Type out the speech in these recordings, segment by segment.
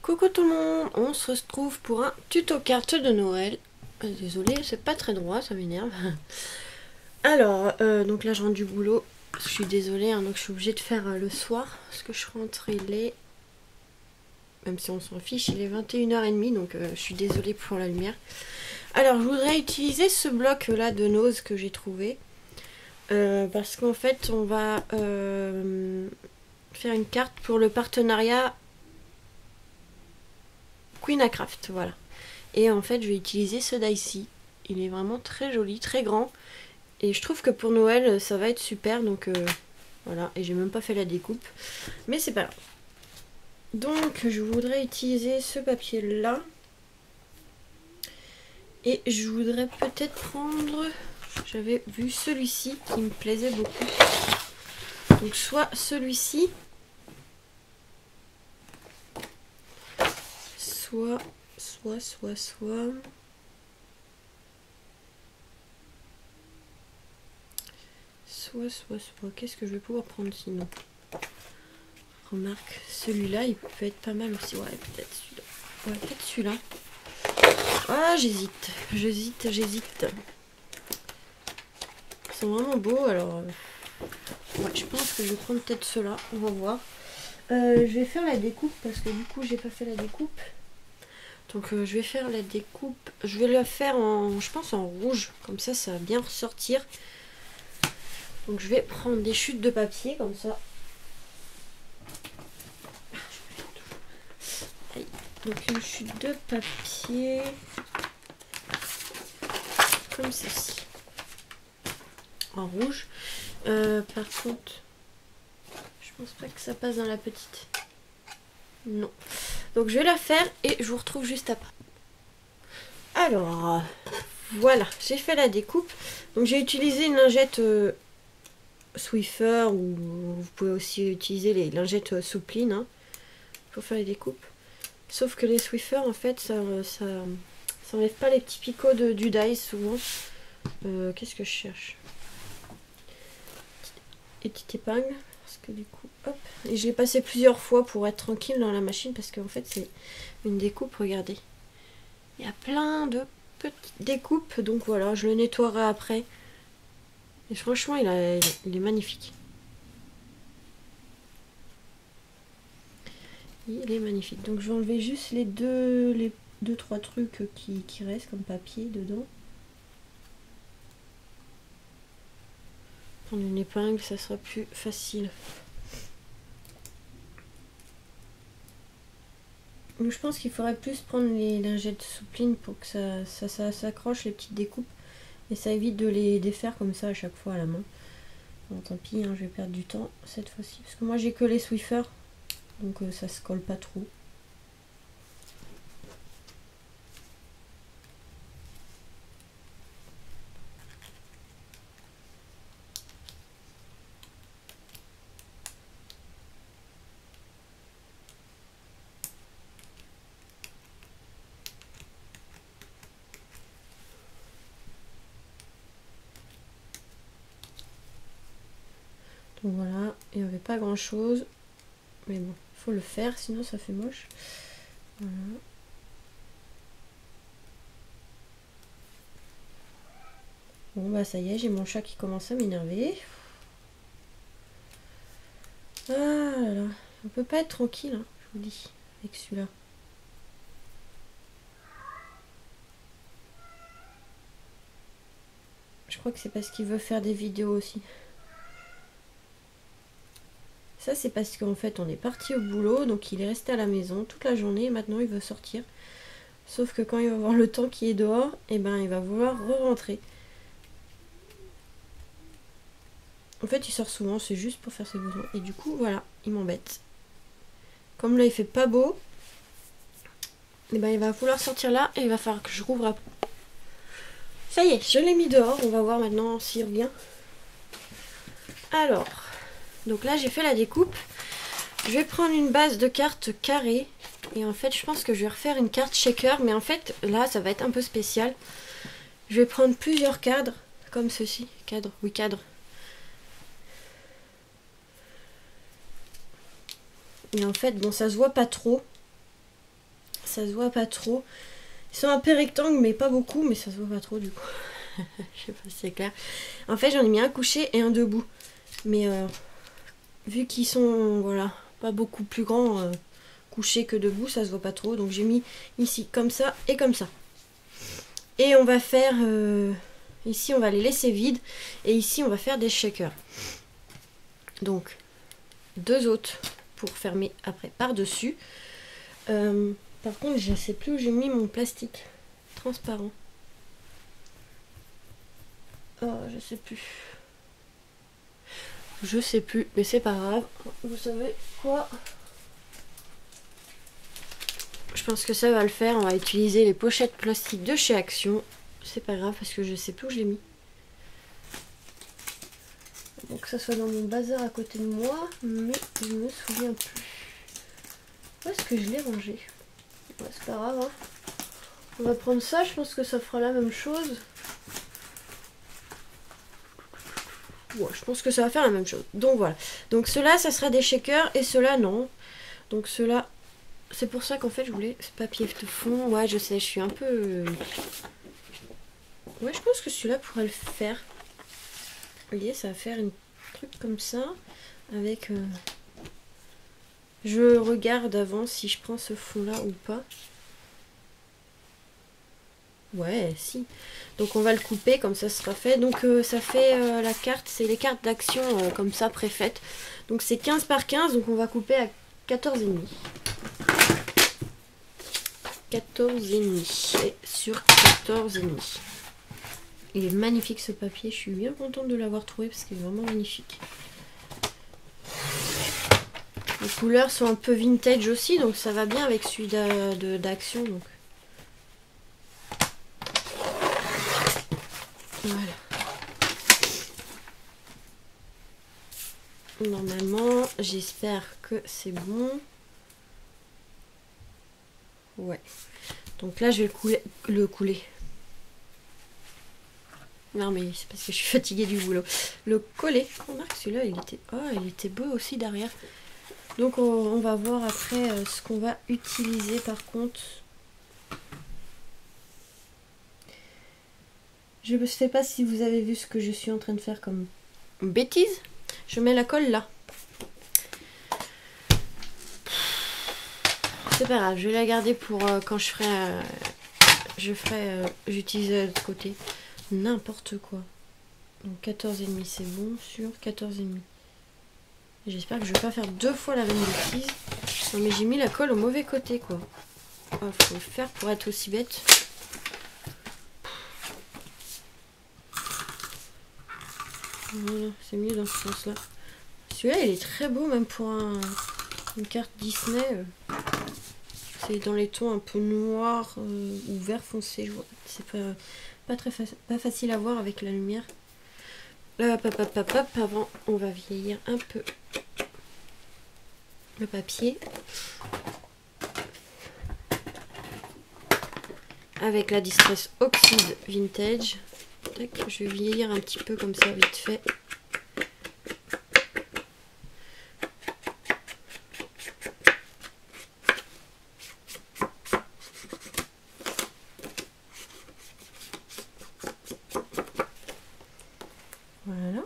Coucou tout le monde, on se retrouve pour un tuto carte de Noël. Désolée, c'est pas très droit, ça m'énerve. Alors, donc là je rentre du boulot. Je suis désolée, hein, donc je suis obligée de faire le soir. Parce que je rentre, il est... Même si on s'en fiche, il est 21h30, donc je suis désolée pour la lumière. Alors, je voudrais utiliser ce bloc là de nose que j'ai trouvé. Parce qu'en fait, on va faire une carte pour le partenariat Queen à Craft, voilà. Et en fait, je vais utiliser ce die-ci. Il est vraiment très joli, très grand. Et je trouve que pour Noël, ça va être super. Donc voilà, et j'ai même pas fait la découpe. Mais c'est pas grave. Donc, je voudrais utiliser ce papier-là. Et je voudrais peut-être prendre... J'avais vu celui-ci qui me plaisait beaucoup. Donc, soit celui-ci. Soit... Qu'est-ce que je vais pouvoir prendre sinon? Remarque, celui-là, il peut être pas mal aussi. Ouais, peut-être celui-là. Ouais, peut-être celui-là. Ah, j'hésite. J'hésite. Ils sont vraiment beaux, alors... Ouais, je pense que je vais prendre peut-être ceux-là. On va voir. Je vais faire la découpe parce que du coup, j'ai pas fait la découpe. Donc, je vais faire la découpe. Je vais la faire en... Je pense en rouge. Comme ça, ça va bien ressortir. Donc, je vais prendre des chutes de papier comme ça. Donc une chute de papier comme ceci en rouge. Par contre, je pense pas que ça passe dans la petite. Non. Donc je vais la faire et je vous retrouve juste après. Alors voilà, j'ai fait la découpe. Donc j'ai utilisé une lingette Swiffer ou vous pouvez aussi utiliser les lingettes Soupline hein, pour faire les découpes. Sauf que les Swiffer en fait ça enlève pas les petits picots du die souvent. Qu'est-ce que je cherche? Et petite épingle. Parce que du coup, hop. Et je l'ai passé plusieurs fois pour être tranquille dans la machine. Parce qu'en fait, c'est une découpe. Regardez. Il y a plein de petites découpes. Donc voilà, je le nettoierai après. Et franchement, il est magnifique. Il est magnifique. Donc je vais enlever juste les deux trois trucs qui restent comme papier dedans. Prendre une épingle, ça sera plus facile. Donc je pense qu'il faudrait plus prendre les lingettes Soupline pour que ça s'accroche les petites découpes. Et ça évite de les défaire comme ça à chaque fois à la main. Bon tant pis, hein, je vais perdre du temps cette fois-ci. Parce que moi j'ai que les Swiffer. Donc ça se colle pas trop. Donc voilà, il n'y avait pas grand chose. Mais bon, il faut le faire, sinon ça fait moche. Voilà. Bon bah ça y est, j'ai mon chat qui commence à m'énerver. Ah là là, on peut pas être tranquille, hein, je vous dis, avec celui-là. Je crois que c'est parce qu'il veut faire des vidéos aussi. Ça c'est parce qu'en fait on est parti au boulot, donc il est resté à la maison toute la journée et maintenant il veut sortir. Sauf que quand il va voir le temps qui est dehors, et ben il va vouloir re-rentrer. En fait il sort souvent, c'est juste pour faire ses besoins. Et du coup voilà, il m'embête. Comme là il fait pas beau, et ben il va vouloir sortir là et il va falloir que je rouvre après. Ça y est, je l'ai mis dehors, on va voir maintenant s'il revient. Alors, donc là j'ai fait la découpe. Je vais prendre une base de cartes carrée. Et en fait je pense que je vais refaire une carte shaker. Mais en fait là ça va être un peu spécial. Je vais prendre plusieurs cadres. Comme ceci. Cadre, oui cadre. Et en fait bon ça se voit pas trop. ça se voit pas trop. Ils sont un peu rectangles, mais pas beaucoup, mais ça se voit pas trop du coup. Je sais pas si c'est clair. En fait, j'en ai mis un couché et un debout. Mais vu qu'ils sont, voilà, pas beaucoup plus grands couchés que debout, ça se voit pas trop. Donc j'ai mis ici comme ça et comme ça. Et on va faire... ici, on va les laisser vides. Et ici, on va faire des shakers. Donc, 2 autres pour fermer après par-dessus. Par contre, je sais plus où j'ai mis mon plastique transparent. Oh, je sais plus. Je sais plus, mais c'est pas grave. Vous savez quoi? Je pense que ça va le faire. On va utiliser les pochettes plastiques de chez Action. C'est pas grave parce que je sais plus où je l'ai mis. Donc que ça soit dans mon bazar à côté de moi, mais je me souviens plus. Où est-ce que je l'ai rangé? Ouais, c'est pas grave, hein. On va prendre ça, je pense que ça fera la même chose. Ouais, je pense que ça va faire la même chose. Donc voilà. Donc ceux-là, ça sera des shakers et ceux-là, non. Donc ceux-là, c'est pour ça qu'en fait, je voulais ce papier de fond. Ouais, je sais, je suis un peu... Ouais, je pense que celui-là pourrait le faire. Vous voyez, ça va faire un truc comme ça. Avec... Je regarde avant si je prends ce fond-là ou pas. Ouais, si. Donc on va le couper, comme ça sera fait. Donc ça fait la carte, c'est les cartes d'action comme ça préfaites. Donc c'est 15 par 15, donc on va couper à 14,5. 14,5. Et sur 14,5. Il est magnifique ce papier, je suis bien contente de l'avoir trouvé parce qu'il est vraiment magnifique. Les couleurs sont un peu vintage aussi, donc ça va bien avec celui d'Action. Donc. Voilà. Normalement, j'espère que c'est bon. Ouais. Donc là, je vais le couler. Non, mais c'est parce que je suis fatiguée du boulot. Le coller. Remarque, celui-là, il était beau aussi derrière. Donc, on va voir après ce qu'on va utiliser par contre. Je ne sais pas si vous avez vu ce que je suis en train de faire comme bêtise. Je mets la colle là. C'est pas grave, je vais la garder pour quand je ferai... j'utiliserai de l'autre côté. N'importe quoi. Donc 14,5 c'est bon sur 14,5. J'espère que je vais pas faire 2 fois la même bêtise. Non mais j'ai mis la colle au mauvais côté quoi. Oh, faut le faire pour être aussi bête. Voilà, c'est mieux dans ce sens là. Celui-là il est très beau même pour une carte Disney. C'est dans les tons un peu noirs ou vert foncé. C'est pas facile à voir avec la lumière. Hop, avant on va vieillir un peu le papier. Avec la Distress Oxide Vintage. Tac, je vais vieillir un petit peu comme ça vite fait. Voilà.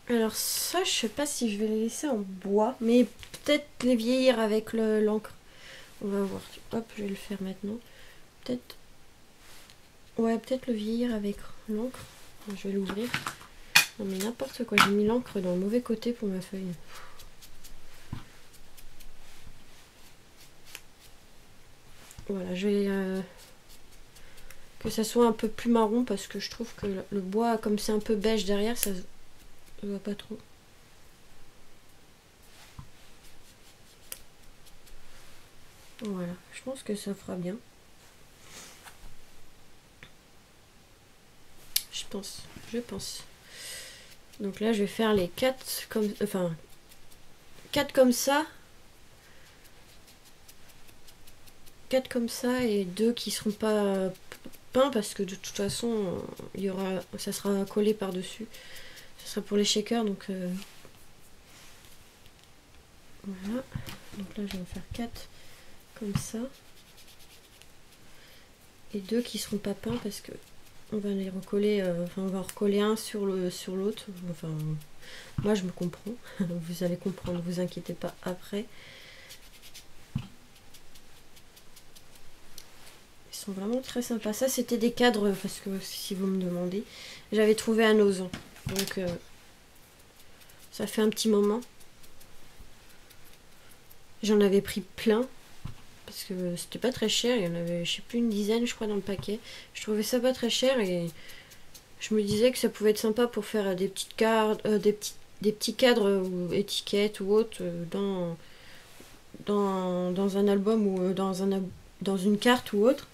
Alors ça, je sais pas si je vais les laisser en bois, mais peut-être les vieillir avec l'encre. On va voir. Hop, je vais le faire maintenant. Peut-être... Ouais, peut-être le vieillir avec l'encre. Je vais l'ouvrir. Non mais n'importe quoi, j'ai mis l'encre dans le mauvais côté pour ma feuille. Voilà, je vais... que ça soit un peu plus marron parce que je trouve que le bois, comme c'est un peu beige derrière, ça se voit pas trop. Voilà, je pense que ça fera bien. Je pense. Donc là, je vais faire les 4 comme... Enfin, 4 comme ça. 4 comme ça et 2 qui seront pas peint parce que de toute façon, ça sera collé par-dessus. Ça sera pour les shakers, donc voilà. Donc là, je vais en faire 4 comme ça. Et 2 qui seront pas peints parce que on va les recoller, on va en recoller un sur l'autre. Enfin, moi je me comprends. Vous allez comprendre, vous inquiétez pas après. Ils sont vraiment très sympas. Ça, c'était des cadres, parce que si vous me demandez, j'avais trouvé à Nozan. Donc, ça fait un petit moment. J'en avais pris plein. Parce que c'était pas très cher. Il y en avait, je sais plus, une dizaine, je crois, dans le paquet. Je trouvais ça pas très cher et je me disais que ça pouvait être sympa pour faire des petites cartes, des petits cadres ou étiquettes ou autres dans un album ou dans une carte ou autre.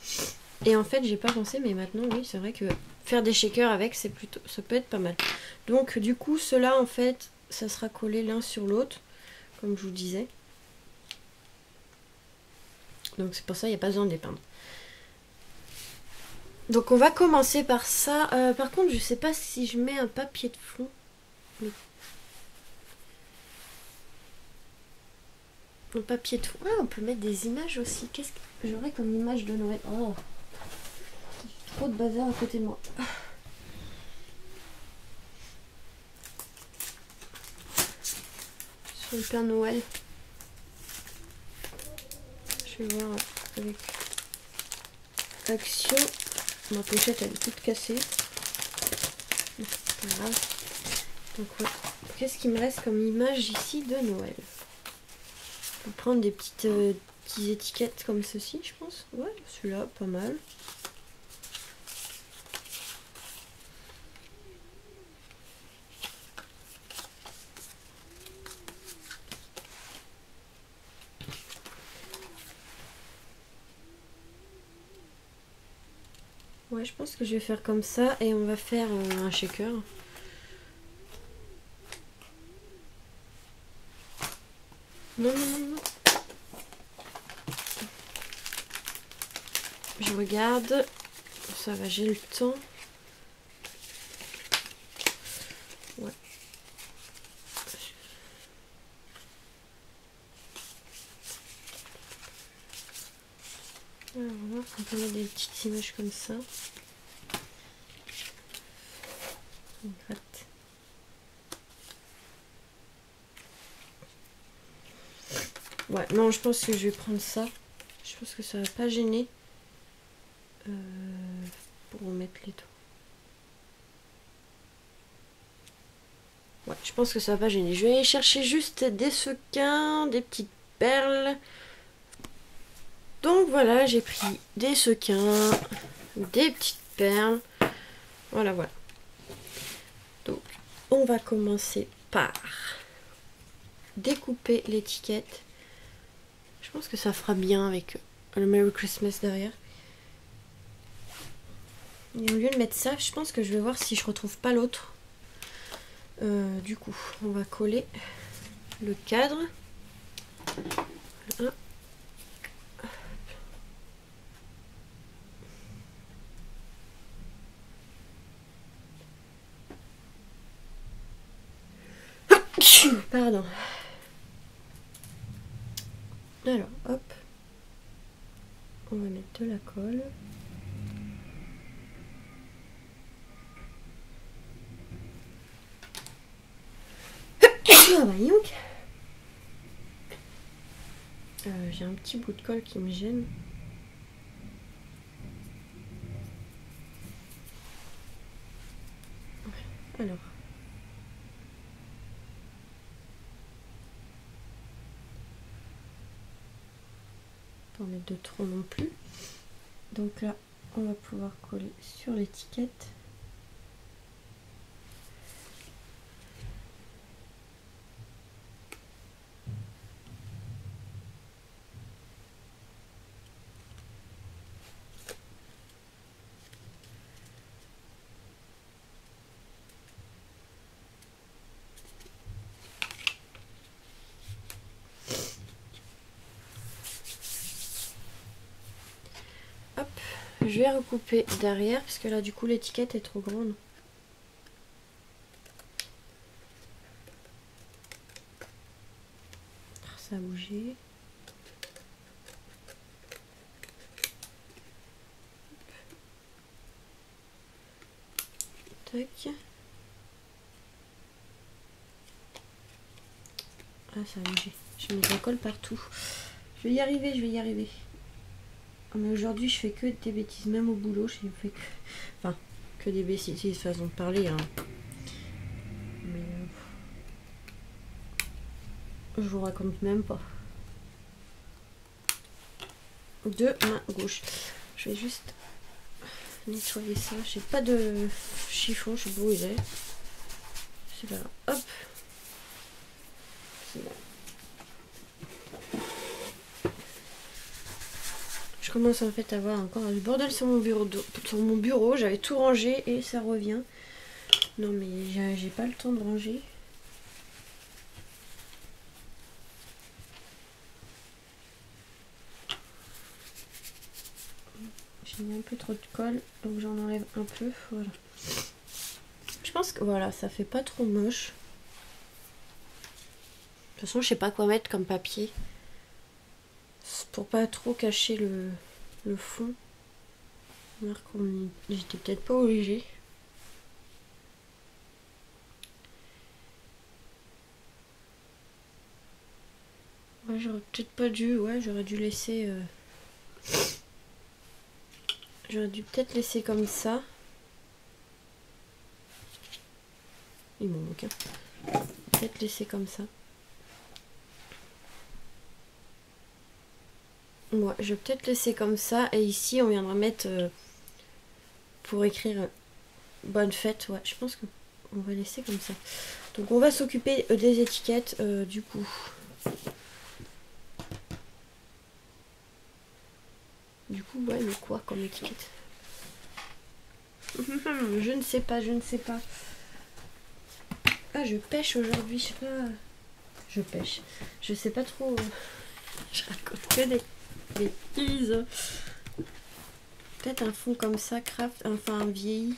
Et en fait, j'ai pas pensé, mais maintenant, oui, c'est vrai que faire des shakers avec, ça peut être pas mal. Donc, du coup, ceux-là, en fait, ça sera collé l'un sur l'autre, comme je vous disais. Donc, c'est pour ça, il n'y a pas besoin de les peindre. Donc, on va commencer par ça. Par contre, je sais pas si je mets un papier de fond. Mais... un papier de fond. Ah, on peut mettre des images aussi. Qu'est-ce que j'aurais comme image de Noël? Oh, trop de bazar à côté de moi. Sur le Père Noël. Je vais voir avec Action. Ma pochette elle est toute cassée. C'est pas grave. Donc ouais. Qu'est-ce qu'il me reste comme image ici de Noël? On peut prendre des petites étiquettes comme ceci, je pense. Ouais, celui-là, pas mal. Ouais, je pense que je vais faire comme ça et on va faire un shaker. Non, non, non, non. Je regarde. Ça va, j'ai le temps. Ouais. Alors là, on peut mettre des petites images comme ça. On gratte. Ouais, non, je pense que je vais prendre ça. Je pense que ça va pas gêner. Pour remettre les taux. Ouais, je pense que ça va pas gêner. Je vais aller chercher juste des sequins, des petites perles. Donc voilà, j'ai pris des sequins, des petites perles. Voilà, voilà. Donc, on va commencer par découper l'étiquette. Je pense que ça fera bien avec le Merry Christmas derrière. Et au lieu de mettre ça, je pense que je vais voir si je retrouve pas l'autre. Du coup, on va coller le cadre. Voilà. Pardon. Alors, hop. On va mettre de la colle. J'ai un petit bout de colle qui me gêne. Alors. Pas en mettre de trop non plus. Donc là, on va pouvoir coller sur l'étiquette. je vais recouper derrière parce que là du coup l'étiquette est trop grande. Ça a bougé. Tac. Ah, ça a bougé. Je mets de la colle partout. Je vais y arriver, je vais y arriver. Oh, mais aujourd'hui, je fais que des bêtises. Même au boulot, je fais que... Enfin, que des bêtises, façon de parler. Hein. Mais... je vous raconte même pas. De main gauche. Je vais juste nettoyer ça. J'ai pas de chiffon, je suis brûlée. C'est là. Hop. C'est bon. Je commence en fait à avoir encore du bordel sur mon bureau. J'avais tout rangé et ça revient. Non mais j'ai pas le temps de ranger. J'ai mis un peu trop de colle, donc j'en enlève un peu. Voilà. Je pense que voilà, ça fait pas trop moche. De toute façon, je sais pas quoi mettre comme papier. Pour pas trop cacher le fond. J'étais peut-être pas obligée. Ouais, j'aurais peut-être pas dû. Ouais, j'aurais dû laisser. J'aurais dû peut-être laisser comme ça. Il m'en manque un. Peut-être laisser comme ça. Ouais, je vais peut-être laisser comme ça. Et ici, on viendra mettre pour écrire bonne fête. Ouais, je pense qu'on va laisser comme ça. Donc, on va s'occuper des étiquettes du coup. Du coup, ouais, mais quoi comme étiquette? Je ne sais pas, je ne sais pas. Ah, je pêche aujourd'hui, je sais pas. Je pêche. Je sais pas trop. Je raconte que des bêtises. Peut-être un fond comme ça, craft, enfin vieilli.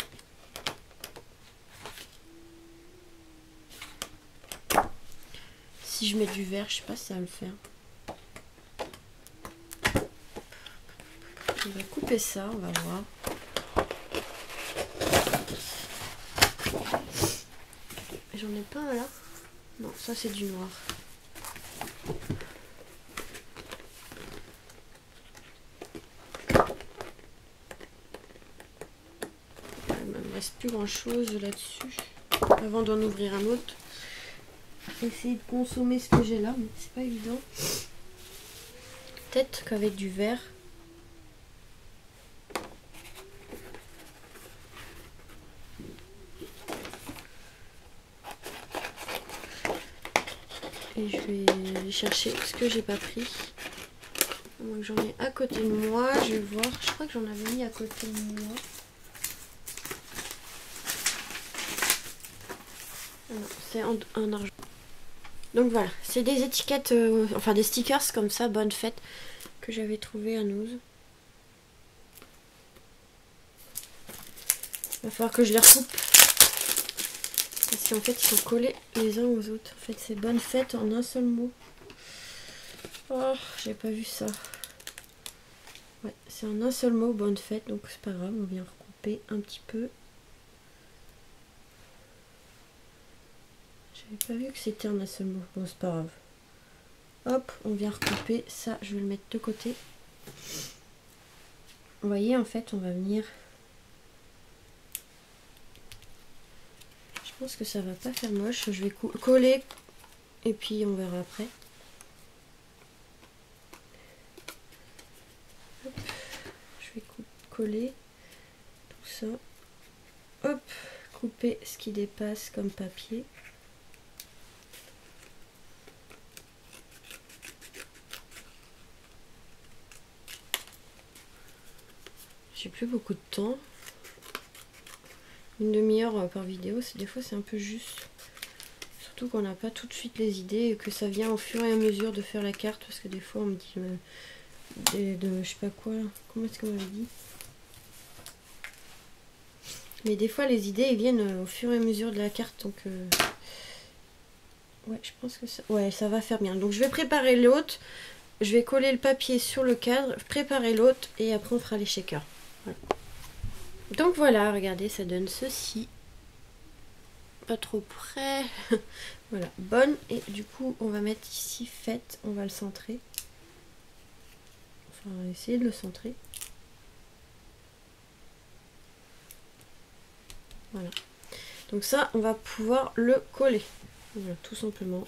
Si je mets du vert, je sais pas si ça va le faire. On va couper ça, on va voir. J'en ai pas un là. Non, ça c'est du noir. Il ne me reste plus grand chose là-dessus. Avant d'en ouvrir un autre. Essayer de consommer ce que j'ai là, mais c'est pas évident. Peut-être qu'avec du vert. Et je vais chercher ce que j'ai pas pris. Donc j'en ai à côté de moi. Je vais voir. Je crois que j'en avais mis à côté de moi. C'est un argent. Donc voilà, c'est des étiquettes, enfin des stickers comme ça, bonne fête, que j'avais trouvé à Nouz. Il va falloir que je les recoupe. Parce qu'en fait, ils sont collés les uns aux autres. En fait, c'est bonne fête en un seul mot. Oh, j'ai pas vu ça. Ouais, c'est en un seul mot, bonne fête, donc c'est pas grave, on vient recouper un petit peu. J'avais pas vu que c'était en un seul mot, bon c'est pas grave. Hop, on vient recouper, ça je vais le mettre de côté. Vous voyez, en fait, on va venir... Je pense que ça va pas faire moche, je vais coller et puis on verra après. Hop. Je vais coller tout ça. Hop, couper ce qui dépasse comme papier. J'ai plus beaucoup de temps. Une demi-heure par vidéo, des fois c'est un peu juste. Surtout qu'on n'a pas tout de suite les idées et que ça vient au fur et à mesure de faire la carte. Parce que des fois on me dit de je sais pas quoi. Comment est-ce qu'on m'avait dit? Mais des fois les idées ils viennent au fur et à mesure de la carte, donc ouais, je pense que ça, ouais, ça va faire bien. Donc je vais préparer l'autre, je vais coller le papier sur le cadre, préparer l'autre et après on fera les shakers. Voilà. Donc voilà, regardez, ça donne ceci. Pas trop près. Voilà, bonne. Et du coup, on va mettre ici fête, on va le centrer. Enfin, on va essayer de le centrer. Voilà. Donc ça, on va pouvoir le coller. Voilà, tout simplement.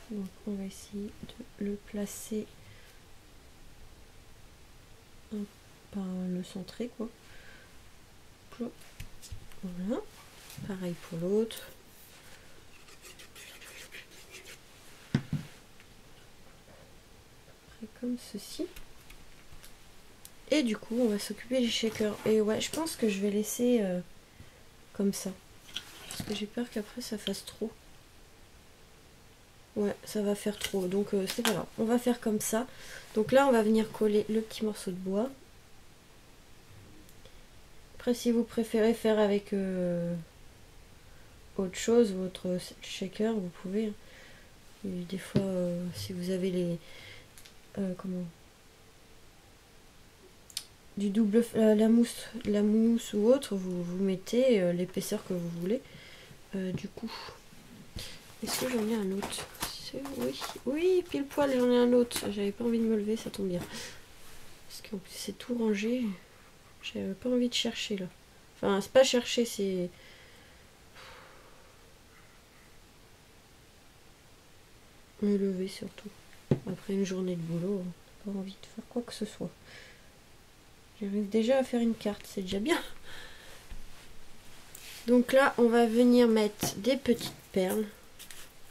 Donc on va essayer de le placer, par le centrer quoi. Voilà. Pareil pour l'autre. Comme ceci. Et du coup on va s'occuper du shaker. Et ouais, je pense que je vais laisser comme ça. Parce que j'ai peur qu'après ça fasse trop. Ouais, ça va faire trop. Donc c'est pas grave. On va faire comme ça. Donc là on va venir coller le petit morceau de bois. Après si vous préférez faire avec autre chose, votre shaker, vous pouvez. Et des fois si vous avez les... comment, du double, la mousse ou autre, vous mettez l'épaisseur que vous voulez. Du coup, est-ce que j'en ai un autre? Oui, oui, pile poil, j'en ai un autre. J'avais pas envie de me lever, ça tombe bien. Parce qu'en plus c'est tout rangé. J'avais pas envie de chercher là. Enfin, c'est pas chercher, c'est... me lever surtout. Après une journée de boulot, pas envie de faire quoi que ce soit. J'arrive déjà à faire une carte, c'est déjà bien. Donc là, on va venir mettre des petites perles.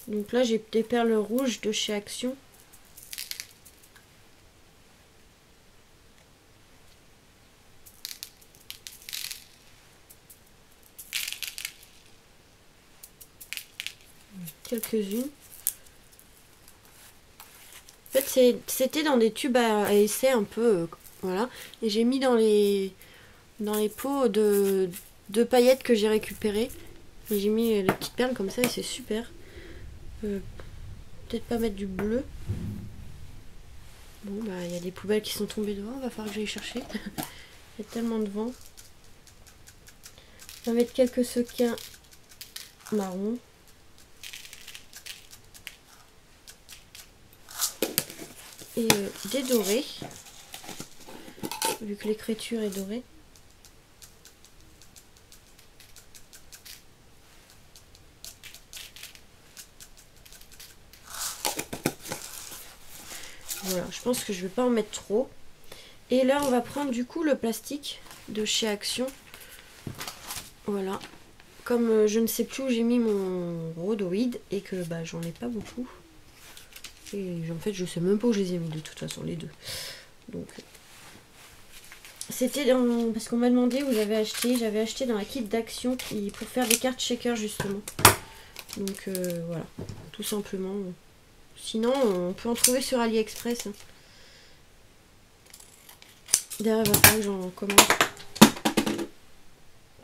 Donc là, j'ai des perles rouges de chez Action. Quelques-unes. En fait, c'était dans des tubes à essai un peu, voilà. Et j'ai mis dans les pots de paillettes que j'ai récupérées. Et j'ai mis les petites perles comme ça et c'est super. Peut-être pas mettre du bleu. Bon, bah, il y a des poubelles qui sont tombées devant, va falloir que j'aille chercher. Il y a tellement de vent. On va mettre quelques sequins marron. Et des dorés, vu que l'écriture est dorée. Voilà, je pense que je vais pas en mettre trop. Et là, on va prendre du coup le plastique de chez Action. Voilà. Comme je ne sais plus où j'ai mis mon rhodoïde et que bah, j'en ai pas beaucoup. Et en fait, je sais même pas où je les ai mis de toute façon, les deux. Donc, c'était parce qu'on m'a demandé où j'avais acheté. J'avais acheté dans la kit d'Action pour faire des cartes shaker justement. Donc voilà, tout simplement. Sinon, on peut en trouver sur AliExpress. Hein. Derrière, il va falloir que j'en commande.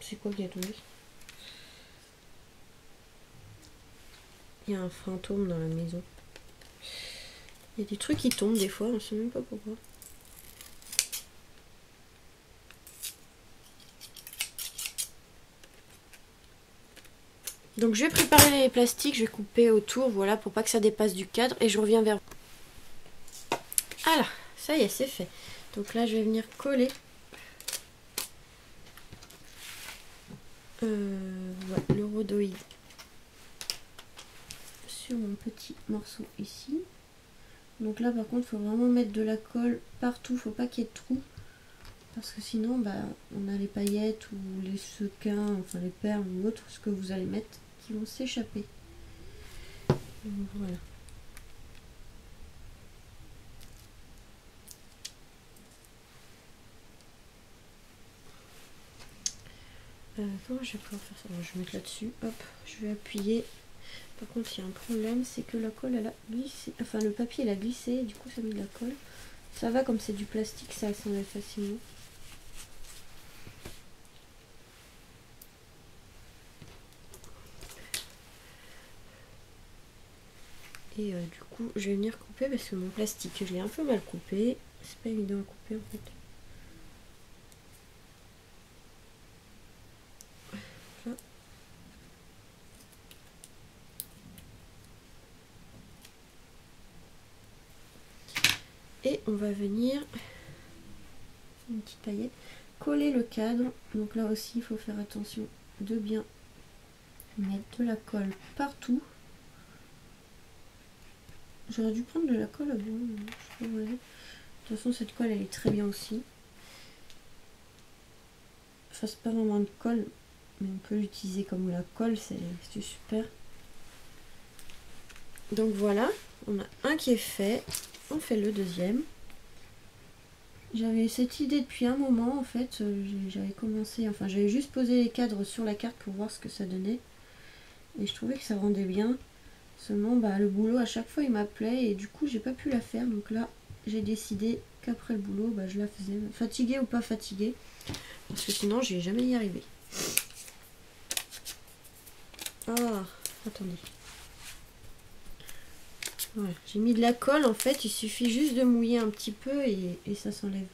C'est quoi qui a tombé? Il y a un fantôme dans la maison. Il y a des trucs qui tombent des fois, on ne sait même pas pourquoi. Donc je vais préparer les plastiques, je vais couper autour, voilà, pour pas que ça dépasse du cadre. Et je reviens vers vous. Voilà, ça y est, c'est fait. Donc là, je vais venir coller. Ouais, le rhodoïde sur mon petit morceau ici. Donc là par contre il faut vraiment mettre de la colle partout, faut pas qu'il y ait de trous. Parce que sinon bah, on a les paillettes ou les sequins, enfin les perles ou autres, ce que vous allez mettre, qui vont s'échapper. Voilà. Comment je vais pouvoir faire ça? Bon, je vais mettre là-dessus, hop, je vais appuyer. Par contre, il y a un problème, c'est que la colle, elle a glissé, enfin le papier, elle a glissé, du coup ça met de la colle. Ça va, comme c'est du plastique, ça s'enlève facilement. Et du coup, je vais venir couper parce que mon plastique, je l'ai un peu mal coupé. C'est pas évident à couper en fait. Là. Et on va venir, une petite paillette, coller le cadre. Donc là aussi, il faut faire attention de bien mettre de la colle partout. J'aurais dû prendre de la colle avant. Je sais pas, ouais. De toute façon, cette colle, elle est très bien aussi. Enfin, c'est pas vraiment de colle, mais on peut l'utiliser comme la colle, c'est super. Donc voilà, on a un qui est fait. On fait le deuxième. J'avais cette idée depuis un moment en fait. J'avais commencé, enfin j'avais juste posé les cadres sur la carte pour voir ce que ça donnait. Et je trouvais que ça rendait bien. Seulement bah, le boulot à chaque fois il m'appelait et du coup j'ai pas pu la faire. Donc là j'ai décidé qu'après le boulot bah, je la faisais. Fatiguée ou pas fatiguée. Parce que sinon je vais jamais y arriver. Ah, attendez. Voilà, j'ai mis de la colle en fait, il suffit juste de mouiller un petit peu et ça s'enlève.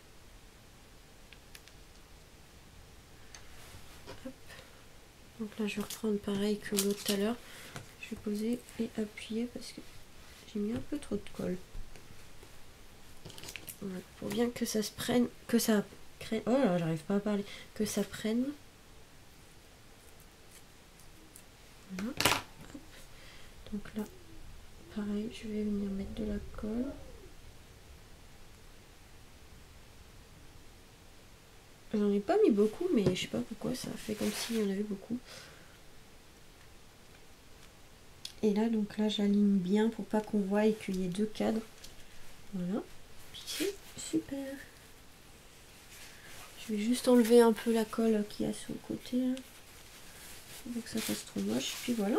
Donc là je vais reprendre pareil que l'autre tout à l'heure. Je vais poser et appuyer parce que j'ai mis un peu trop de colle. Voilà, pour bien que ça se prenne, que ça crée. Oh là, j'arrive pas à parler. Que ça prenne. Voilà. Hop. Donc là, pareil, je vais venir mettre de la colle. J'en ai pas mis beaucoup, mais je sais pas pourquoi, ça fait comme s'il y en avait beaucoup. Et là, donc là, j'aligne bien pour pas qu'on voie et qu'il y ait deux cadres. Voilà. Puis c'est super. Je vais juste enlever un peu la colle qu'il y a sur le côté. Là. Faut que ça fasse trop moche. Puis voilà.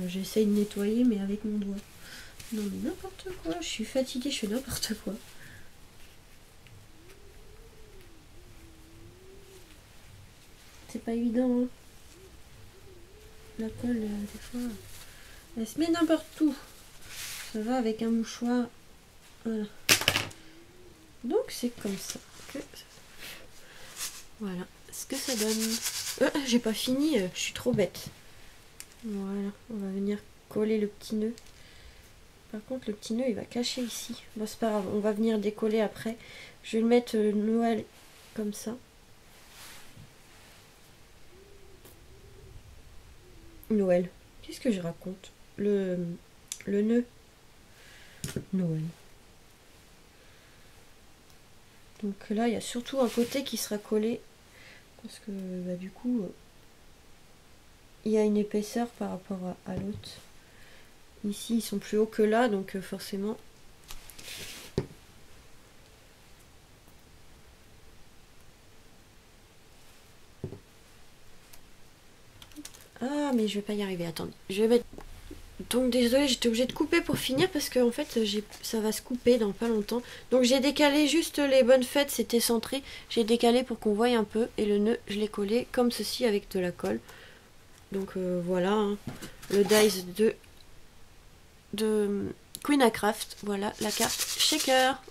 J'essaye de nettoyer, mais avec mon doigt. Non, mais n'importe quoi. Je suis fatiguée, je fais n'importe quoi. C'est pas évident, hein. La colle, des fois, elle se met n'importe où. Ça va avec un mouchoir. Voilà. Donc c'est comme ça que... Voilà ce que ça donne. J'ai pas fini, je suis trop bête. Voilà, on va venir coller le petit nœud. Par contre, le petit nœud, il va cacher ici. Bon, c'est pas grave, on va venir décoller après. Je vais le mettre Noël comme ça. Noël. Qu'est-ce que je raconte? Le nœud. Noël. Donc là, il y a surtout un côté qui sera collé. Parce que bah, du coup, il y a une épaisseur par rapport à l'autre. Ici, ils sont plus hauts que là, donc forcément... Ah, mais je vais pas y arriver, attendez. Je vais mettre... Donc désolée, j'étais obligée de couper pour finir parce que en fait, ça va se couper dans pas longtemps. Donc j'ai décalé juste les bonnes fêtes, c'était centré. J'ai décalé pour qu'on voie un peu et le nœud, je l'ai collé comme ceci avec de la colle. Donc voilà, hein, le dies de Queen A Craft. Voilà la carte shaker.